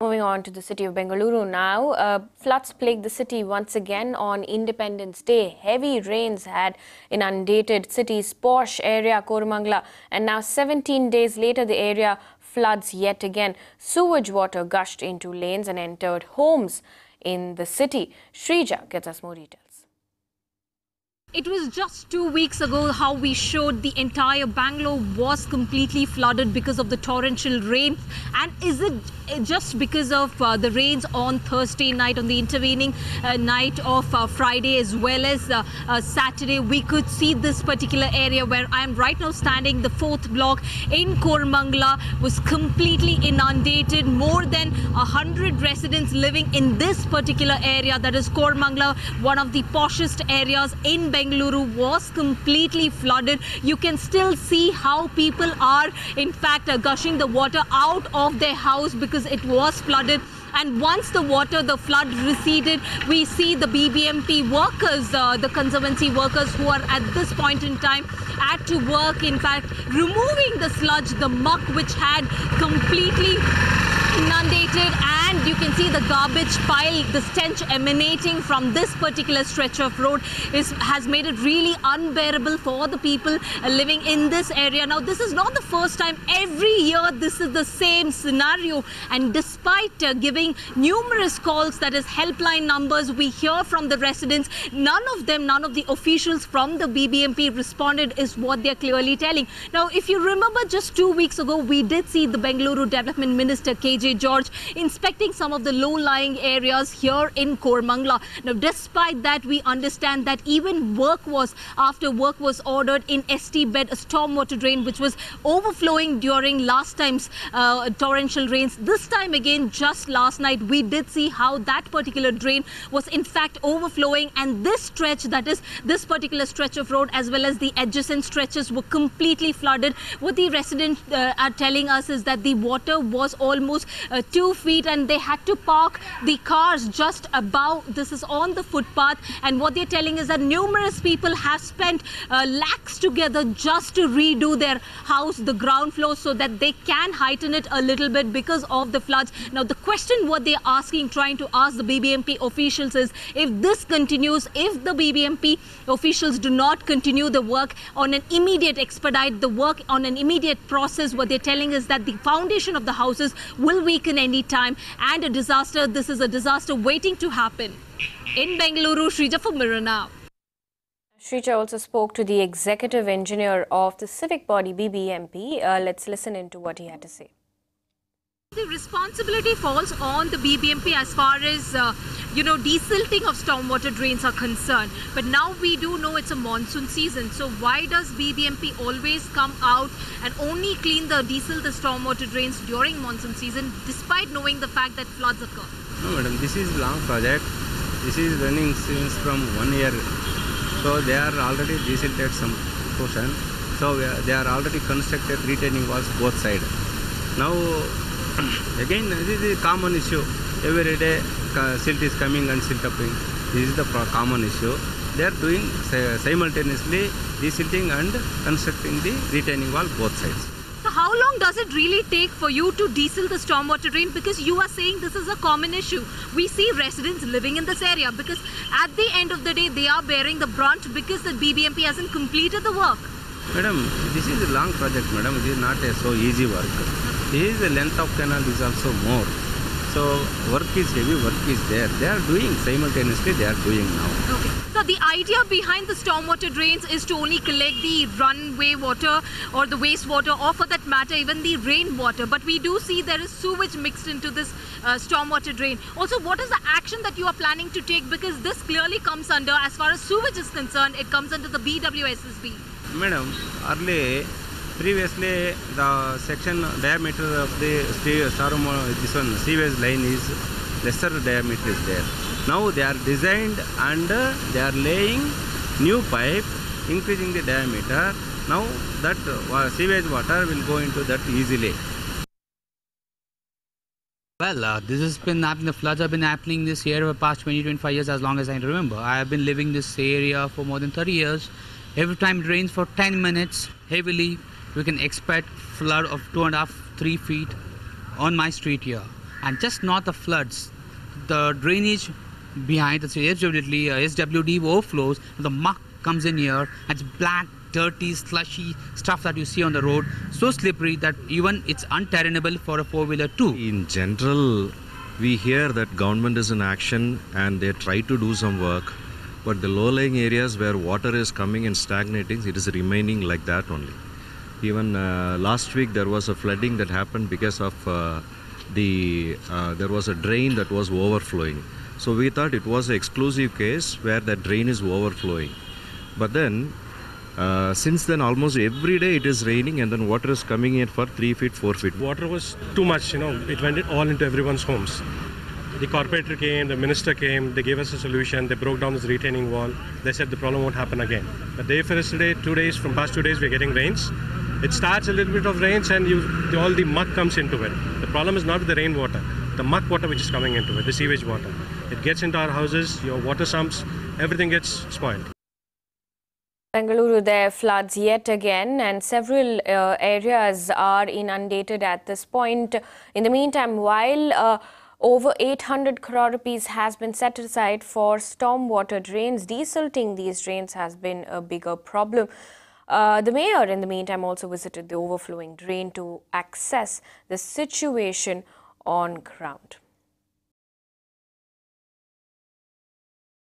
Moving on to the city of Bengaluru now. Floods plagued the city once again on Independence Day. Heavy rains had inundated city's posh area, Koramangala, and now 17 days later the area floods yet again. Sewage water gushed into lanes and entered homes in the city. Shrija gets us more details. It was just 2 weeks ago how we showed the entire Bangalore was completely flooded because of the torrential rain. And is it just because of the rains on Thursday night, on the intervening night of Friday as well as Saturday? We could see this particular area where I am right now standing. The 4th block in Koramangala was completely inundated. More than 100 residents living in this particular area, that is Koramangala, one of the poshest areas in Bengaluru, was completely flooded. You can still see how people are in fact gushing the water out of their house because it was flooded. And once the flood receded, we see the BBMP workers, the conservancy workers who are at this point in time had to work, in fact, removing the sludge, the muck which had completely inundated, and you can see the garbage pile, the stench emanating from this particular stretch of road has made it really unbearable for the people living in this area. Now, this is not the first time. Every year this is the same scenario, and despite giving numerous calls, that is helpline numbers, we hear from the residents, none of the officials from the BBMP responded, is what they're clearly telling. Now, if you remember, just 2 weeks ago we did see the Bengaluru Development Minister KJ George inspecting some of the low-lying areas here in Koramangala. Now, despite that, we understand that even after work was ordered in ST bed, a stormwater drain which was overflowing during last time's torrential rains. This time again, just last night, we did see how that particular drain was in fact overflowing, and this stretch, that is this particular stretch of road as well as the adjacent stretches, were completely flooded. What the residents are telling us is that the water was almost 2 feet, and they had to park the cars just above. This is on the footpath, and what they're telling is that numerous people have spent lakhs together just to redo their house, the ground floor, so that they can heighten it a little bit because of the floods. Now, the question what they're trying to ask the BBMP officials is, if this continues, if the BBMP officials do not continue the work on an immediate expedite, the work on an immediate process, what they're telling is that the foundation of the houses will weaken any time, and this is a disaster waiting to happen. In Bengaluru, Shrija for Mirror Now. Shrija also spoke to the executive engineer of the civic body BBMP. Let's listen into what he had to say. The responsibility falls on the BBMP as far as, desilting of stormwater drains are concerned. But now we do know it's a monsoon season. So why does BBMP always come out and only desilt the stormwater drains during monsoon season, despite knowing the fact that floods occur? No, madam, this is long project. This is running since from 1 year. So they are already desilted some portion. So they are already constructed retaining walls both sides. Now, again, this is a common issue. Every day silt is coming and silt upping. This is the common issue. They are doing simultaneously desilting and constructing the retaining wall both sides. So how long does it really take for you to desilt the stormwater drain? Because you are saying this is a common issue. We see residents living in this area because at the end of the day they are bearing the brunt because the BBMP hasn't completed the work. Madam, this is a long project, madam. It is not a so easy work. This is the length of canal is also more. So work is heavy, work is there. They are doing simultaneously, they are doing now. Okay. So the idea behind the stormwater drains is to only collect the runway water or the wastewater, or for that matter even the rainwater. But we do see there is sewage mixed into this stormwater drain. Also, what is the action that you are planning to take? Because this clearly comes under, as far as sewage is concerned, it comes under the BWSSB. Madam, previously the section diameter of the sewage line is lesser diameter is there. Now they are designed and they are laying new pipe, increasing the diameter. Now that sewage water will go into that easily. Well, this has been happening, the floods have been happening this year for the past 20-25 years, as long as I remember. I have been living this area for more than 30 years. Every time it rains for 10 minutes heavily, we can expect flood of 2.5-3 feet on my street here. And just north of floods, the drainage behind the SWD overflows, the muck comes in here, and it's black, dirty, slushy stuff that you see on the road, so slippery that even it's untenable for a four-wheeler too. In general, we hear that government is in action and they try to do some work, but the low-lying areas where water is coming and stagnating, it is remaining like that only. Even last week there was a flooding that happened because of there was a drain that was overflowing. So we thought it was an exclusive case where the drain is overflowing. But then, since then almost every day it is raining and then water is coming in for 3 feet, 4 feet. Water was too much, it went all into everyone's homes. The corporator came, the minister came, they gave us a solution, they broke down this retaining wall. They said the problem won't happen again. But day for yesterday, 2 days, from past 2 days we're getting rains. It starts a little bit of rains and all the muck comes into it. The problem is not with the rainwater, the muck water which is coming into it, the sewage water. It gets into our houses, your water sumps, everything gets spoiled. Bengaluru, there floods yet again, and several areas are inundated at this point. In the meantime, while over 800 crore rupees has been set aside for stormwater drains, desilting these drains has been a bigger problem. The mayor, in the meantime, also visited the overflowing drain to assess the situation on ground.